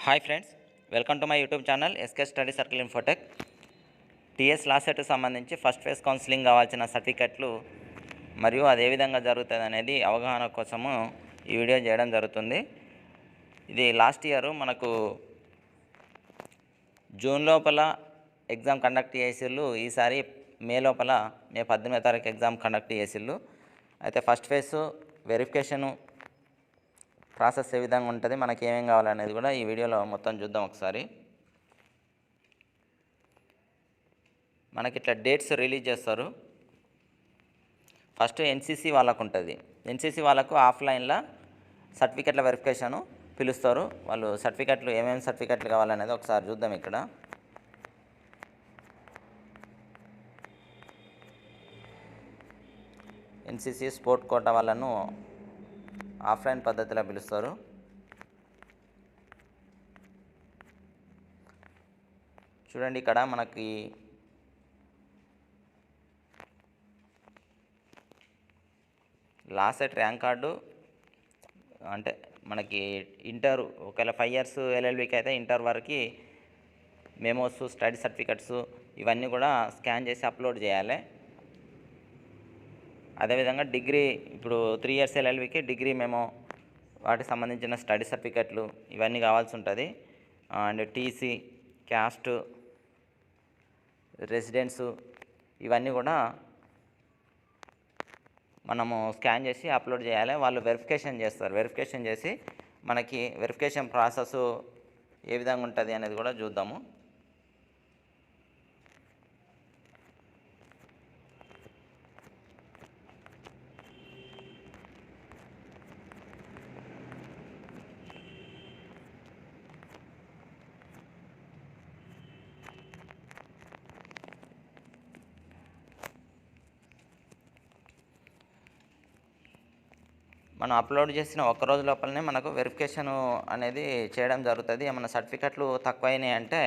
Hi friends, welcome to my YouTube channel SK Study Circle Infotech. TS last సెట్కి సంబంధించి first phase counselling కావాల్సిన సర్టిఫికెట్లు మరియు అది ఏ విధంగా జరుగుతుంది అనేది అవగాహన కోసము ఈ వీడియో చేయడం జరుగుతుంది. ఇది లాస్ట్ ఇయర్ మనకు జూన్ లోపల ఎగ్జామ్ కండక్ట్ చేసిళ్ళు. ఈసారి మే 18వ తారీఖు ఎగ్జామ్ కండక్ట్ చేసిళ్ళు. అయితే ఫస్ట్ ఫేజ్ వెరిఫికేషను ప్రాసెస్ ఏ విధంగా ఉంటుంది, మనకి ఏమేం కావాలనేది కూడా ఈ వీడియోలో మొత్తం చూద్దాం. ఒకసారి మనకి ఇట్లా డేట్స్ రిలీజ్ చేస్తారు. ఫస్ట్ ఎన్సీసీ వాళ్ళకు ఉంటుంది. ఎన్సీసీ వాళ్ళకు ఆఫ్లైన్లో సర్టిఫికెట్ల వెరిఫికేషను పిలుస్తారు. వాళ్ళు సర్టిఫికెట్లు ఏమేమి సర్టిఫికెట్లు కావాలనేది ఒకసారి చూద్దాం. ఇక్కడ ఎన్సీసీ స్పోర్ట్ కోటా వాళ్ళను ఆఫ్లైన్ పద్ధతిలో పిలుస్తారు. చూడండి, ఇక్కడ మనకి లాస్ట్ సెట్ ర్యాంక్ కార్డు అంటే మనకి ఇంటర్ ఒకవేళ 5 ఇయర్స్ ఎల్ఎల్బికి అయితే ఇంటర్ వరకు మెమోస్, స్టడీ సర్టిఫికెట్స్ ఇవన్నీ కూడా స్కాన్ చేసి అప్లోడ్ చేయాలి. అదేవిధంగా డిగ్రీ ఇప్పుడు 3 ఇయర్స్ ఎల్ఎల్బికి డిగ్రీ మెమో, వాటికి సంబంధించిన స్టడీ సర్టిఫికెట్లు ఇవన్నీ కావాల్సి ఉంటుంది. అండ్ టీసీ, క్యాస్ట్, రెసిడెన్సు ఇవన్నీ కూడా మనము స్కాన్ చేసి అప్లోడ్ చేయాలి. వాళ్ళు వెరిఫికేషన్ చేస్తారు. వెరిఫికేషన్ చేసి మనకి వెరిఫికేషన్ ప్రాసెస్ ఏ విధంగా ఉంటుంది అనేది కూడా చూద్దాము. మనం అప్లోడ్ చేసిన ఒక్క రోజు లోపలనే మనకు వెరిఫికేషన్ అనేది చేయడం జరుగుతుంది. ఏమైనా సర్టిఫికెట్లు తక్కువైనాయి అంటే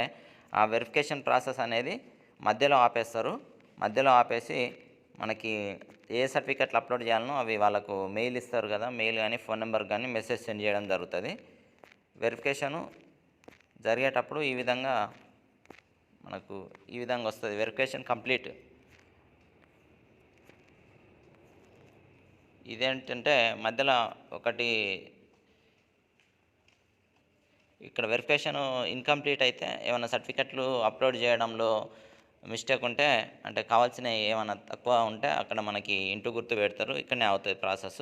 ఆ వెరిఫికేషన్ ప్రాసెస్ అనేది మధ్యలో ఆపేస్తారు. మధ్యలో ఆపేసి మనకి ఏ సర్టిఫికెట్లు అప్లోడ్ చేయాలనో అవి వాళ్ళకు మెయిల్ ఇస్తారు కదా, మెయిల్ కానీ ఫోన్ నెంబర్ కానీ మెసేజ్ సెండ్ చేయడం జరుగుతుంది. వెరిఫికేషను జరిగేటప్పుడు ఈ విధంగా వస్తుంది. Verification complete. ఇదేంటంటే మధ్యలో ఒకటి ఇక్కడ వెరిఫికేషన్ ఇన్కంప్లీట్ అయితే ఏమైనా సర్టిఫికెట్లు అప్లోడ్ చేయడంలో మిస్టేక్ ఉంటే, అంటే కావాల్సిన ఏమైనా తక్కువ ఉంటే అక్కడ మనకి ఇంటూ గుర్తు పెడతారు. ఇక్కడనే అవుతుంది ప్రాసెస్.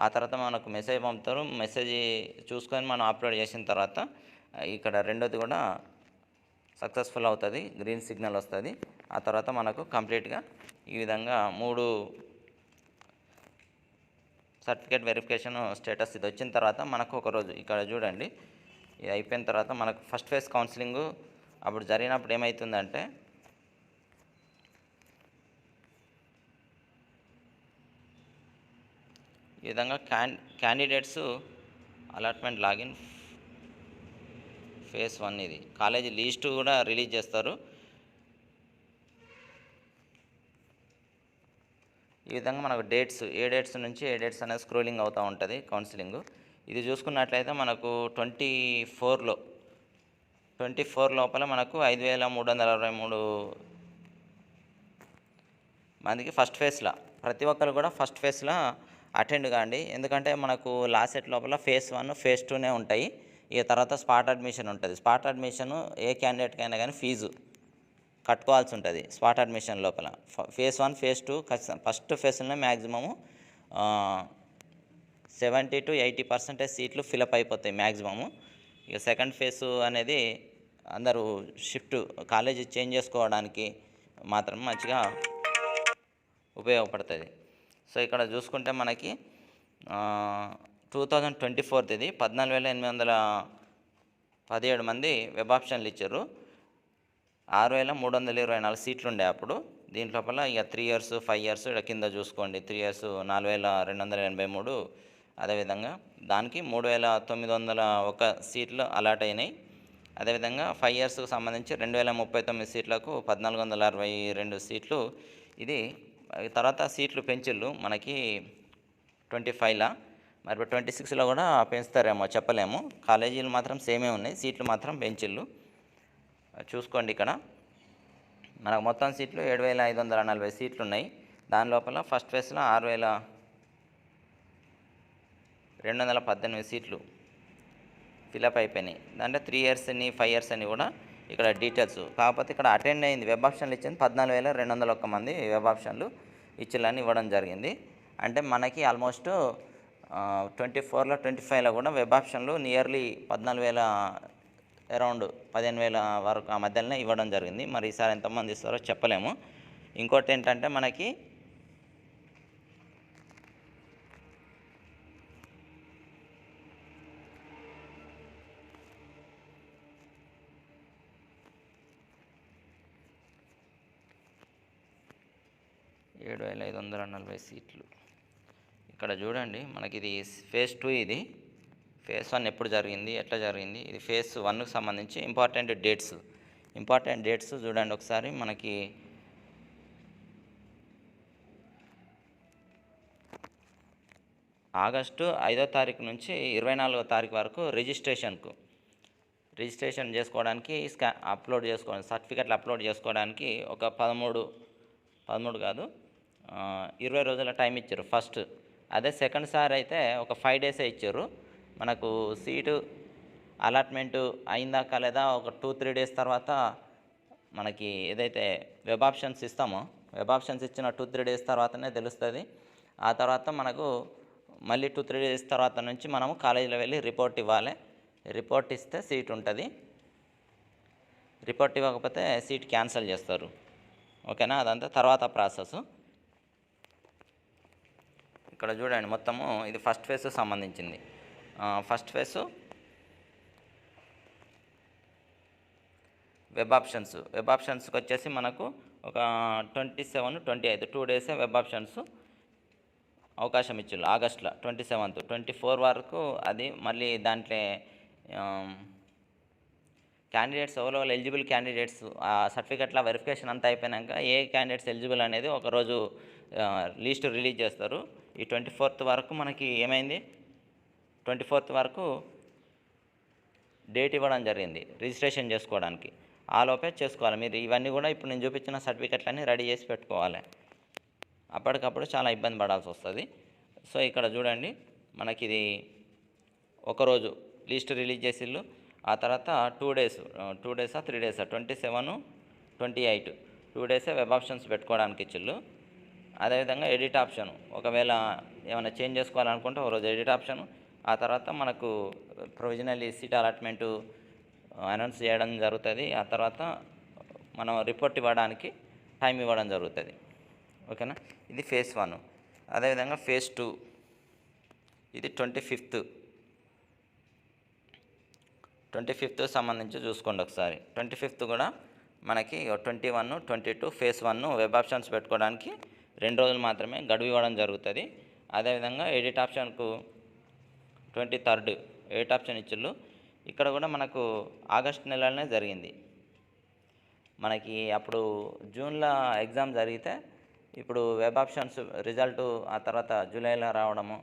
ఆ తర్వాత మనకు మెసేజ్ పంపుతారు. మెసేజ్ చూసుకొని మనం అప్లోడ్ చేసిన తర్వాత ఇక్కడ రెండోది కూడా సక్సెస్ఫుల్ అవుతుంది, గ్రీన్ సిగ్నల్ వస్తుంది. ఆ తర్వాత మనకు కంప్లీట్గా ఈ విధంగా 3 సర్టిఫికేట్ వెరిఫికేషన్ స్టేటస్ ఇది వచ్చిన తర్వాత మనకు ఒకరోజు ఇక్కడ చూడండి, ఇది అయిపోయిన తర్వాత మనకు ఫస్ట్ ఫేజ్ కౌన్సిలింగ్ అప్పుడు జరిగినప్పుడు ఏమవుతుందంటే ఈ విధంగా క్యాండిడేట్స్ అలాట్మెంట్ లాగిన్ ఫేజ్ 1 ఇది కాలేజీ లిస్టు కూడా రిలీజ్ చేస్తారు. ఈ విధంగా మనకు డేట్స్ ఏ డేట్స్ నుంచి ఏ డేట్స్ అనేది స్క్రోలింగ్ అవుతూ ఉంటుంది కౌన్సిలింగ్. ఇది చూసుకున్నట్లయితే మనకు 24 లోపల మనకు 5363 మందికి ఫస్ట్ ఫేజ్లో, ప్రతి ఒక్కరు కూడా ఫస్ట్ ఫేజ్లో అటెండ్ కాండి. ఎందుకంటే మనకు లాస్ట్ సెట్ లోపల ఫేజ్ 1, ఫేజ్ 2నే ఉంటాయి. ఇక తర్వాత స్పాట్ అడ్మిషన్ ఉంటుంది. స్పాట్ అడ్మిషన్ ఏ క్యాండిడేట్కైనా కానీ ఫీజు కట్టుకోవాల్సి ఉంటుంది. స్పాట్ అడ్మిషన్ లోపల ఫేజ్ 1, ఫేజ్ 2 ఫస్ట్ ఫేజ్లోనే మ్యాక్సిమము 70 to 80% సీట్లు ఫిలప్ అయిపోతాయి మ్యాక్సిమము. ఇక సెకండ్ ఫేజ్ అనేది అందరూ షిఫ్ట్ కాలేజీ చేంజ్ చేసుకోవడానికి మాత్రం మంచిగా ఉపయోగపడుతుంది. సో ఇక్కడ చూసుకుంటే మనకి 2024 ఇది 14,817 మంది వెబ్ ఆప్షన్లు ఇచ్చారు. 6,324 సీట్లు ఉండే అప్పుడు. దీంట్లోపల ఇక 3 ఇయర్స్, 5 ఇయర్స్ ఇక్కడ కింద చూసుకోండి. 3 ఇయర్స్ 4,283, అదేవిధంగా దానికి 3,901 సీట్లు అలాట్ అయినాయి. అదేవిధంగా 5 ఇయర్స్కి సంబంధించి 2,039 సీట్లకు 1,462 సీట్లు. ఇది తర్వాత సీట్లు పెంచిళ్ళు మనకి 25లా మరి 26లో కూడా పెంచుతారేమో చెప్పలేము. కాలేజీలు మాత్రం సేమే ఉన్నాయి, సీట్లు మాత్రం పెంచిళ్ళు. చూసుకోండి ఇక్కడ మనకు మొత్తం సీట్లు 7,540 సీట్లు ఉన్నాయి. దాని లోపల ఫస్ట్ ఫేజ్లో 6,218 సీట్లు ఫిలప్ అయిపోయినాయి. దాంట్లో 3 ఇయర్స్ అని 5 ఇయర్స్ అని కూడా ఇక్కడ డీటెయిల్స్. కాకపోతే ఇక్కడ అటెండ్ అయింది వెబ్ ఆప్షన్లు ఇచ్చింది 14,201 మంది వెబ్ ఆప్షన్లు ఇచ్చిళ్ళని ఇవ్వడం జరిగింది. అంటే మనకి ఆల్మోస్ట్ 24లో 25లో కూడా వెబ్ ఆప్షన్లు నియర్లీ 14,000 అరౌండ్ 15,000 వరకు ఆ మధ్యలోనే ఇవ్వడం జరిగింది. మరి ఈసారి ఎంతమంది ఇస్తారో చెప్పలేము. ఇంకోటి ఏంటంటే మనకి ఏడు వేల 540 సీట్లు. ఇక్కడ చూడండి మనకి ఇది ఫేజ్ 2, ఇది ఫేజ్ 1 ఎప్పుడు జరిగింది, ఎట్లా జరిగింది, ఇది ఫేజ్ 1కు సంబంధించి ఇంపార్టెంట్ డేట్స్ చూడండి ఒకసారి. మనకి ఆగస్టు 5వ తారీఖు నుంచి 24వ తారీఖు వరకు రిజిస్ట్రేషన్ చేసుకోవడానికి అప్లోడ్ చేసుకోవడానికి సర్టిఫికెట్లు అప్లోడ్ చేసుకోవడానికి ఒక 13 కాదు 20 రోజుల టైం ఇచ్చారు ఫస్ట్. అదే సెకండ్ సారి అయితే ఒక 5 డేసే ఇచ్చారు. మనకు సీటు అలాట్మెంటు అయిందా కాలేదా ఒక 2-3 డేస్ తర్వాత మనకి ఏదైతే వెబ్ ఆప్షన్స్ ఇస్తామో వెబ్ ఆప్షన్స్ ఇచ్చిన 2-3 డేస్ తర్వాతనే తెలుస్తుంది. ఆ తర్వాత మనకు మళ్ళీ 2-3 డేస్ తర్వాత నుంచి మనము కాలేజీలో వెళ్ళి రిపోర్ట్ ఇవ్వాలి. రిపోర్ట్ ఇస్తే సీట్ ఉంటుంది. రిపోర్ట్ ఇవ్వకపోతే సీట్ క్యాన్సిల్ చేస్తారు. ఓకేనా, అదంతా తర్వాత ప్రాసెస్. ఇక్కడ చూడండి మొత్తము ఇది ఫస్ట్ ఫేజ్ సంబంధించింది. ఫస్ట్ ఫేజ్ వెబ్ ఆప్షన్స్కి వచ్చేసి మనకు ఒక 27, 28 2 డేసే వెబ్ ఆప్షన్స్ అవకాశం ఇచ్చారు. ఆగస్టులో 27th 24 వరకు అది మళ్ళీ దాంట్లో క్యాండిడేట్స్ ఎవరో ఎలిజిబుల్ క్యాండిడేట్స్ ఆ సర్టిఫికెట్ల వెరిఫికేషన్ అంతా అయిపోయాక ఏ క్యాండిడేట్స్ ఎలిజిబుల్ అనేది ఒకరోజు లిస్ట్ రిలీజ్ చేస్తారు. ఈ 24th వరకు మనకి ఏమైంది, 24th వరకు డేట్ ఇవ్వడం జరిగింది రిజిస్ట్రేషన్ చేసుకోవడానికి. ఆ లోపే చేసుకోవాలి మీరు. ఇవన్నీ కూడా ఇప్పుడు నేను చూపించిన సర్టిఫికెట్లన్నీ రెడీ చేసి పెట్టుకోవాలి. అప్పటికప్పుడు చాలా ఇబ్బంది పడాల్సి వస్తుంది. సో ఇక్కడ చూడండి మనకి ఇది ఒకరోజు లిస్ట్ రిలీజ్ చేసిళ్ళు. ఆ తర్వాత 2 డేస్ 3 డేస్ 27, 28 2 డేసే వెబ్ ఆప్షన్స్ పెట్టుకోవడానికి ఇచ్చిళ్ళు. అదేవిధంగా ఎడిట్ ఆప్షన్ ఒకవేళ ఏమైనా చేంజ్ చేసుకోవాలనుకుంటే ఒకరోజు ఎడిట్ ఆప్షన్. ఆ తర్వాత మనకు ప్రొవిజనల్ సీట్ అలాట్మెంటు అనౌన్స్ చేయడం జరుగుతుంది. ఆ తర్వాత మనం రిపోర్ట్ ఇవ్వడానికి టైం ఇవ్వడం జరుగుతుంది. ఓకేనా, ఇది ఫేజ్ 1. అదేవిధంగా ఫేజ్ 2 ఇది 25th సంబంధించి చూసుకోండి ఒకసారి. 25th కూడా మనకి 21, 22 ఫేజ్ 1 వెబ్ ఆప్షన్స్ పెట్టుకోవడానికి 2 రోజులు మాత్రమే గడువు ఇవ్వడం జరుగుతుంది. అదేవిధంగా ఎడిట్ ఆప్షన్కు 23rd ఎడిట్ ఆప్షన్ ఇచ్చిళ్ళు. ఇక్కడ కూడా మనకు ఆగస్ట్ నెలలోనే జరిగింది. మనకి అప్పుడు జూన్లో ఎగ్జామ్ జరిగితే ఇప్పుడు వెబ్ ఆప్షన్స్ రిజల్ట్ ఆ తర్వాత జూలైలో రావడము,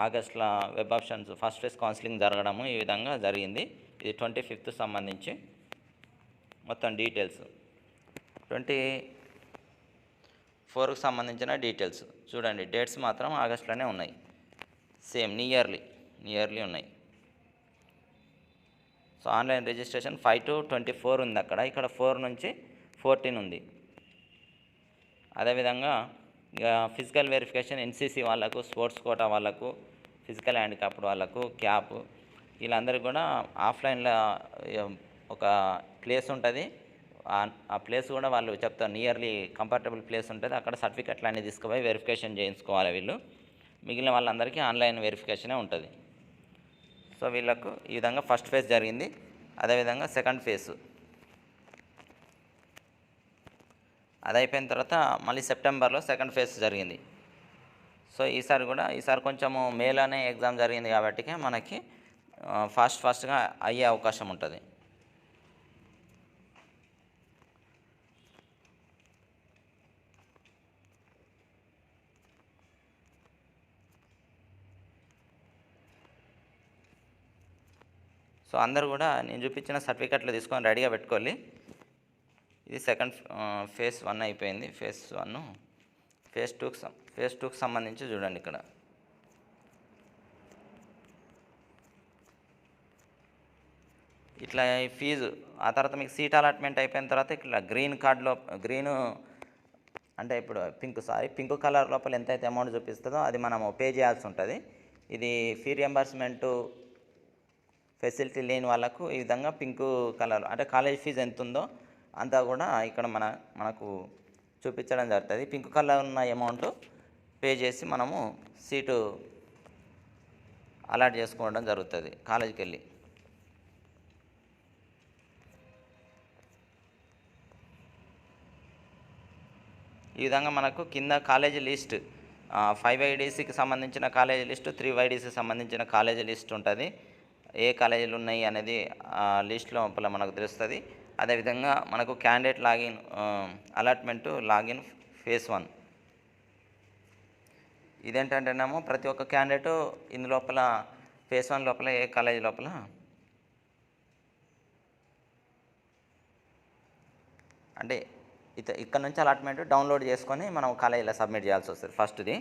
ఆగస్టులో web options first phase counselling జరగడము, ఈ విధంగా జరిగింది. ఇది 25th సంబంధించి మొత్తం డీటెయిల్స్. 24కు సంబంధించిన డీటెయిల్స్ చూడండి. డేట్స్ మాత్రం ఆగస్టులోనే ఉన్నాయి, సేమ్ నియర్లీ ఉన్నాయి. సో ఆన్లైన్ రిజిస్ట్రేషన్ 5 to 24 ఉంది అక్కడ. ఇక్కడ 4 నుంచి 14 ఉంది. అదేవిధంగా ఇక ఫిజికల్ వెరిఫికేషన్ ఎన్సీసీ వాళ్ళకు, స్పోర్ట్స్ కోటా వాళ్ళకు, ఫిజికల్ హ్యాండిక్యాప్డ్ వాళ్ళకు, క్యాప్ వీళ్ళందరికీ కూడా ఆఫ్లైన్లో ఒక ప్లేస్ ఉంటుంది. ఆ ప్లేస్ కూడా వాళ్ళు చెప్తారు, నియర్లీ కంఫర్టబుల్ ప్లేస్ ఉంటుంది. అక్కడ సర్టిఫికెట్లు అన్నీ తీసుకుపోయి వెరిఫికేషన్ చేయించుకోవాలి వీళ్ళు. మిగిలిన వాళ్ళందరికీ ఆన్లైన్ వెరిఫికేషనే ఉంటుంది. సో వీళ్ళకు ఈ విధంగా ఫస్ట్ ఫేజ్ జరిగింది. అదేవిధంగా సెకండ్ ఫేజ్ అది అయిపోయిన తర్వాత మళ్ళీ సెప్టెంబర్లో సెకండ్ ఫేజ్ జరిగింది. సో ఈసారి కొంచెము మేలోనే ఎగ్జామ్ జరిగింది కాబట్టి మనకి ఫాస్ట్గా అయ్యే అవకాశం ఉంటుంది. సో అందరూ కూడా నేను చూపించిన సర్టిఫికెట్లు తీసుకొని రెడీగా పెట్టుకోవాలి. ఇది సెకండ్ ఫేజ్ 1 అయిపోయింది. ఫేజ్ 1 ఫేజ్ 2కి సంబంధించి చూడండి. ఇక్కడ ఇట్లా ఈ ఫీజు ఆ తర్వాత మీకు సీట్ అలాట్మెంట్ అయిపోయిన తర్వాత ఇట్లా గ్రీను అంటే ఇప్పుడు పింక్ కలర్ లోపల ఎంతైతే అమౌంట్ చూపిస్తుందో అది మనము పే చేయాల్సి ఉంటుంది. ఇది ఫీ రియంబర్స్మెంటు ఫెసిలిటీ లేని వాళ్ళకు ఈ విధంగా పింక్ కలర్ అంటే కాలేజ్ ఫీజు ఎంత ఉందో అంతా కూడా ఇక్కడ మనకు చూపించడం జరుగుతుంది. పింక్ కలర్ ఉన్న అమౌంట్ పే చేసి మనము సీటు అలాట్ చేసుకోవడం జరుగుతుంది కాలేజీకి వెళ్ళి. ఈ విధంగా మనకు కింద కాలేజీ లిస్ట్ 5YDCకి సంబంధించిన కాలేజీ లిస్టు, 3YDCకి సంబంధించిన కాలేజీ లిస్ట్ ఉంటుంది. ఏ కాలేజీలు ఉన్నాయి అనేది లిస్ట్ లోపల మనకు తెలుస్తుంది. అదేవిధంగా మనకు candidate login allotment login phase 1 ఇదేంటంటేనేమో ప్రతి ఒక్క క్యాండిడేటు ఇందులోపల ఫేజ్ 1 లోపల ఏ కాలేజీ లోపల అంటే ఇక్కడ నుంచి అలాట్మెంట్ డౌన్లోడ్ చేసుకొని మనం కాలేజీలో సబ్మిట్ చేయాల్సి వస్తుంది ఫస్ట్ది.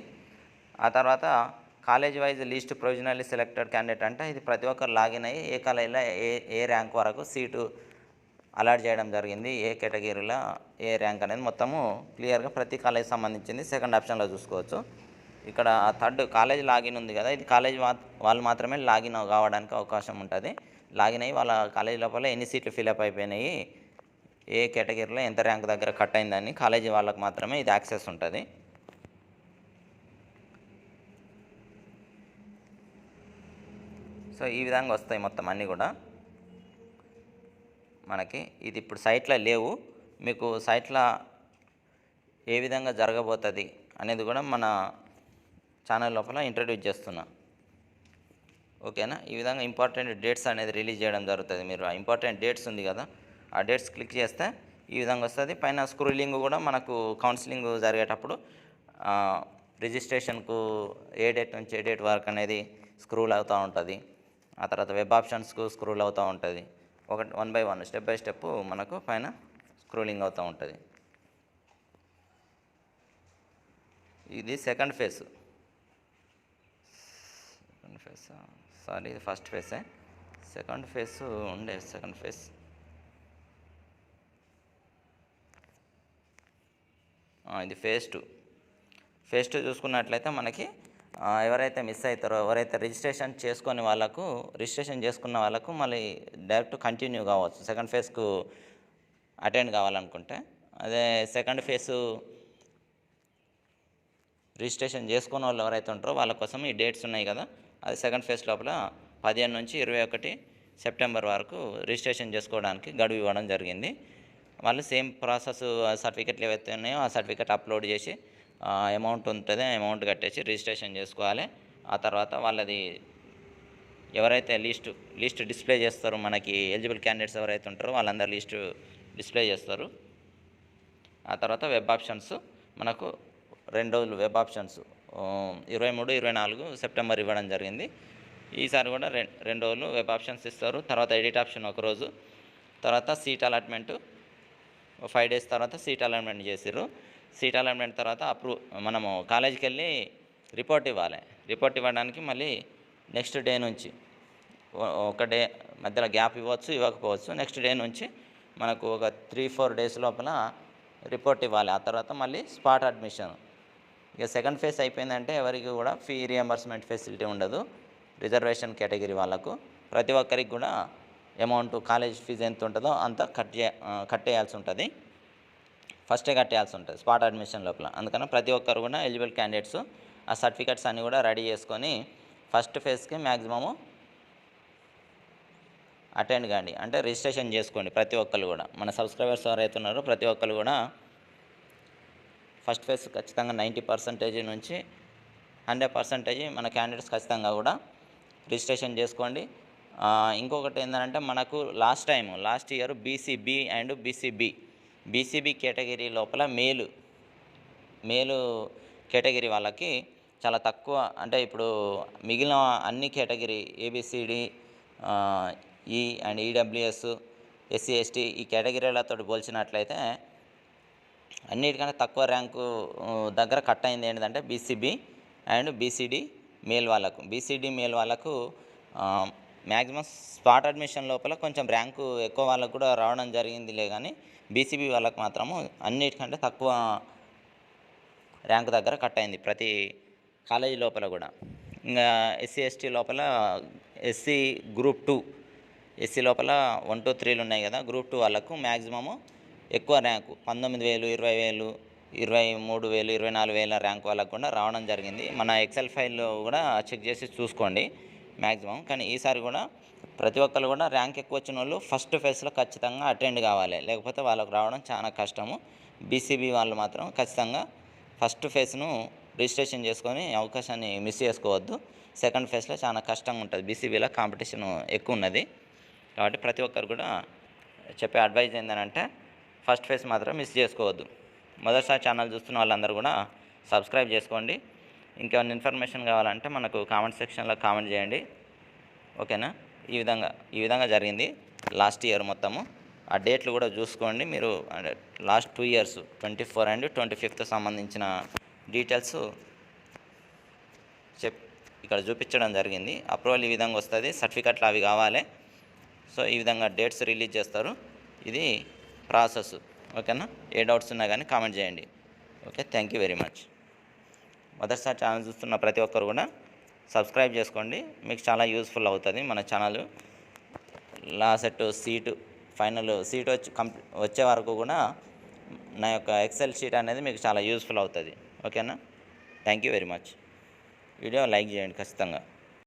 ఆ తర్వాత college wise list provisionally selected candidate అంటే ఇది ప్రతి ఒక్కరు లాగిన్ అయ్యి ఏ కాలేజీలో ఏ ర్యాంక్ వరకు సీటు అలాట్ చేయడం జరిగింది, ఏ కేటగిరీలో ఏ ర్యాంక్ అనేది మొత్తము క్లియర్గా ప్రతి కాలేజీ సంబంధించింది సెకండ్ ఆప్షన్లో చూసుకోవచ్చు. ఇక్కడ థర్డ్ కాలేజ్ లాగిన్ ఉంది కదా, ఇది కాలేజ్ వాళ్ళు మాత్రమే లాగిన్ కావడానికి అవకాశం ఉంటుంది. లాగిన్ అయ్యి వాళ్ళ కాలేజీ లోపల ఎన్ని సీట్లు ఫిల్అప్ అయిపోయినాయి, ఏ కేటగిరీలో ఎంత ర్యాంక్ దగ్గర కట్ అయిందని కాలేజీ వాళ్ళకు మాత్రమే ఇది యాక్సెస్ ఉంటుంది. సో ఈ విధంగా వస్తాయి మొత్తం అన్నీ కూడా మనకి. ఇది ఇప్పుడు సైట్లో లేవు, మీకు సైట్లో ఏ విధంగా జరగబోతుంది అనేది కూడా మన ఛానల్ లోపల ఇంట్రడ్యూస్ చేస్తున్నా. ఓకేనా? ఈ విధంగా ఇంపార్టెంట్ డేట్స్ అనేది రిలీజ్ చేయడం జరుగుతుంది. మీరు ఆ ఇంపార్టెంట్ డేట్స్ ఉంది కదా, ఆ డేట్స్ క్లిక్ చేస్తే ఈ విధంగా వస్తుంది. పైన స్క్రోలింగ్ కూడా మనకు కౌన్సిలింగ్ జరిగేటప్పుడు రిజిస్ట్రేషన్కు ఏ డేట్ నుంచి ఏ డేట్ వరకు అనేది స్క్రోల్ అవుతూ ఉంటుంది. ఆ తర్వాత వెబ్ ఆప్షన్స్కు స్క్రోల్ అవుతూ ఉంటుంది. 1 by 1 స్టెప్ బై స్టెప్ మనకు పైన స్క్రోలింగ్ అవుతూ ఉంటుంది. ఇది సెకండ్ ఫేజ్. సారీ, ఇది ఫస్ట్ ఫేజే. సెకండ్ ఫేజ్ ఉండే సెకండ్ ఫేజ్. ఇది ఫేజ్ 2. ఫేజ్ 2 చూసుకున్నట్లయితే మనకి ఎవరైతే మిస్ అవుతారో, ఎవరైతే రిజిస్ట్రేషన్ చేసుకున్న వాళ్ళకు మళ్ళీ డైరెక్ట్ కంటిన్యూ కావచ్చు సెకండ్ ఫేజ్కు అటెండ్ కావాలనుకుంటే. అదే సెకండ్ ఫేజ్ రిజిస్ట్రేషన్ చేసుకున్న వాళ్ళు ఎవరైతే ఉంటారో వాళ్ళ కోసం ఈ డేట్స్ ఉన్నాయి కదా, అది సెకండ్ ఫేజ్ లోపల 15 నుంచి 21 సెప్టెంబర్ వరకు రిజిస్ట్రేషన్ చేసుకోవడానికి గడువు ఇవ్వడం జరిగింది. వాళ్ళు సేమ్ ప్రాసెస్ సర్టిఫికెట్లు ఏవైతే ఉన్నాయో ఆ సర్టిఫికెట్ అప్లోడ్ చేసి అమౌంట్ ఉంటుంది, అమౌంట్ కట్టేసి రిజిస్ట్రేషన్ చేసుకోవాలి. ఆ తర్వాత వాళ్ళది ఎవరైతే లిస్ట్ డిస్ప్లే చేస్తారో, మనకి ఎలిజిబుల్ క్యాండిడేట్స్ ఎవరైతే ఉంటారో వాళ్ళందరూ లిస్టు డిస్ప్లే చేస్తారు. ఆ తర్వాత వెబ్ ఆప్షన్స్ మనకు 2 రోజులు వెబ్ ఆప్షన్స్ 23, 24 సెప్టెంబర్ ఇవ్వడం జరిగింది. ఈసారి కూడా 2 రోజులు వెబ్ ఆప్షన్స్ ఇస్తారు. తర్వాత ఎడిట్ ఆప్షన్ 1 రోజు, తర్వాత సీట్ అలాట్మెంటు 5 days తర్వాత సీట్ అలాట్మెంట్ చేసిర్రు. సీట్ అలాట్మెంట్ తర్వాత మనము కాలేజీకి వెళ్ళి రిపోర్ట్ ఇవ్వాలి. రిపోర్ట్ ఇవ్వడానికి మళ్ళీ నెక్స్ట్ డే నుంచి ఒక డే మధ్యలో గ్యాప్ ఇవ్వకపోవచ్చు. నెక్స్ట్ డే నుంచి మనకు ఒక 3-4 days లోపల రిపోర్ట్ ఇవ్వాలి. ఆ తర్వాత మళ్ళీ స్పాట్ అడ్మిషన్. ఇక సెకండ్ ఫేజ్ అయిపోయిందంటే ఎవరికి కూడా ఫీ రియంబర్స్మెంట్ ఫెసిలిటీ ఉండదు. రిజర్వేషన్ కేటగిరీ వాళ్ళకు ప్రతి ఒక్కరికి కూడా అమౌంట్ కాలేజ్ ఫీజు ఎంత ఉంటుందో అంత కట్టేయాల్సి ఉంటుంది. ఫస్టే కట్టేయాల్సి ఉంటుంది స్పాట్ అడ్మిషన్ లోపల. అందుకని ప్రతి ఒక్కరు కూడా ఎలిజిబుల్ క్యాండిడేట్స్ ఆ సర్టిఫికెట్స్ అన్నీ కూడా రెడీ చేసుకొని ఫస్ట్ ఫేజ్కి మ్యాక్సిమము అటెండ్ కాండి, అంటే రిజిస్ట్రేషన్ చేసుకోండి. ప్రతి ఒక్కరు కూడా మన సబ్స్క్రైబర్స్ ఎవరైతే ఉన్నారో ప్రతి ఒక్కరు కూడా ఫస్ట్ ఫేజ్ ఖచ్చితంగా 90% నుంచి 100% మన క్యాండిడేట్స్ ఖచ్చితంగా కూడా రిజిస్ట్రేషన్ చేసుకోండి. ఇంకొకటి ఏంటంటే మనకు last year BCB and BCB category లోపల మేలు కేటగిరీ వాళ్ళకి చాలా తక్కువ, అంటే ఇప్పుడు మిగిలిన అన్ని కేటగిరీ ఏబిసిడి ఈ అండ్ ఈడబ్ల్యూఎస్, ఎస్సీ, ఎస్టీ ఈ కేటగిరీలతో పోల్చినట్లయితే అన్నిటికన్నా తక్కువ ర్యాంకు దగ్గర కట్ అయింది ఏంటంటే బీసీబీ అండ్ బీసీడీ మేల్ వాళ్ళకు. బీసీడీ మేల్ వాళ్ళకు మ్యాక్సిమం స్పాట్ అడ్మిషన్ లోపల కొంచెం ర్యాంకు ఎక్కువ వాళ్ళకు కూడా రావడం జరిగిందిలే, కానీ బీసీబీ వాళ్ళకు మాత్రము అన్నిటికంటే తక్కువ ర్యాంకు దగ్గర కట్ అయింది ప్రతి కాలేజీ లోపల కూడా. ఇంకా ఎస్సీ, ఎస్టీ లోపల ఎస్సీ గ్రూప్ 2, ఎస్సీ లోపల 1, 2, 3లు ఉన్నాయి కదా, గ్రూప్ 2 వాళ్ళకు మ్యాక్సిమము ఎక్కువ ర్యాంకు 19,000, 20,000, 23,000, 24,000 ర్యాంక్ వాళ్ళకు కూడా రావడం జరిగింది. మన ఎక్సెల్ ఫైల్లో కూడా చెక్ చేసి చూసుకోండి మ్యాక్సిమం. కానీ ఈసారి కూడా ప్రతి ఒక్కరు కూడా ర్యాంక్ ఎక్కువ వచ్చిన వాళ్ళు ఫస్ట్ ఫేజ్లో ఖచ్చితంగా అటెండ్ కావాలి, లేకపోతే వాళ్ళకు రావడం చాలా కష్టము. బీసీబీ వాళ్ళు మాత్రం ఖచ్చితంగా ఫస్ట్ ఫేజ్ను రిజిస్ట్రేషన్ చేసుకొని అవకాశాన్ని మిస్ చేసుకోవద్దు. సెకండ్ ఫేజ్లో చాలా కష్టంగా ఉంటుంది, బీసీబీలో కాంపిటీషన్ ఎక్కువ ఉన్నది. కాబట్టి ప్రతి ఒక్కరు కూడా చెప్పే అడ్వైజ్ ఏంటంటే ఫస్ట్ ఫేజ్ మాత్రం మిస్ చేసుకోవద్దు. మొదటిసారి ఛానల్ చూస్తున్న వాళ్ళందరూ కూడా సబ్స్క్రైబ్ చేసుకోండి. ఇంకేమైనా ఇన్ఫర్మేషన్ కావాలంటే మనకు కామెంట్ సెక్షన్లో కామెంట్ చేయండి, ఓకేనా. ఈ విధంగా జరిగింది లాస్ట్ ఇయర్ మొత్తము. ఆ డేట్లు కూడా చూసుకోండి మీరు. లాస్ట్ 2 years 24 and 25th సంబంధించిన డీటెయిల్స్ ఇక్కడ చూపించడం జరిగింది. అప్రూవల్ ఈ విధంగా వస్తుంది, సర్టిఫికెట్లు అవి కావాలి. సో ఈ విధంగా డేట్స్ రిలీజ్ చేస్తారు. ఇది ప్రాసెస్, ఓకేనా. ఏ డౌట్స్ ఉన్నా కానీ కామెంట్ చేయండి. Okay, thank you very much. మొదటిసారి ఛానల్ చూస్తున్న ప్రతి ఒక్కరు కూడా సబ్స్క్రైబ్ చేసుకోండి, మీకు చాలా యూస్ఫుల్ అవుతుంది మన ఛానల్. లాస్ట్ ఫైనల్ సీట్ వచ్చే వరకు కూడా నా యొక్క ఎక్సెల్ షీట్ అనేది మీకు చాలా యూస్ఫుల్ అవుతుంది, ఓకేనా. Thank you very much. Video like చేయండి ఖచ్చితంగా.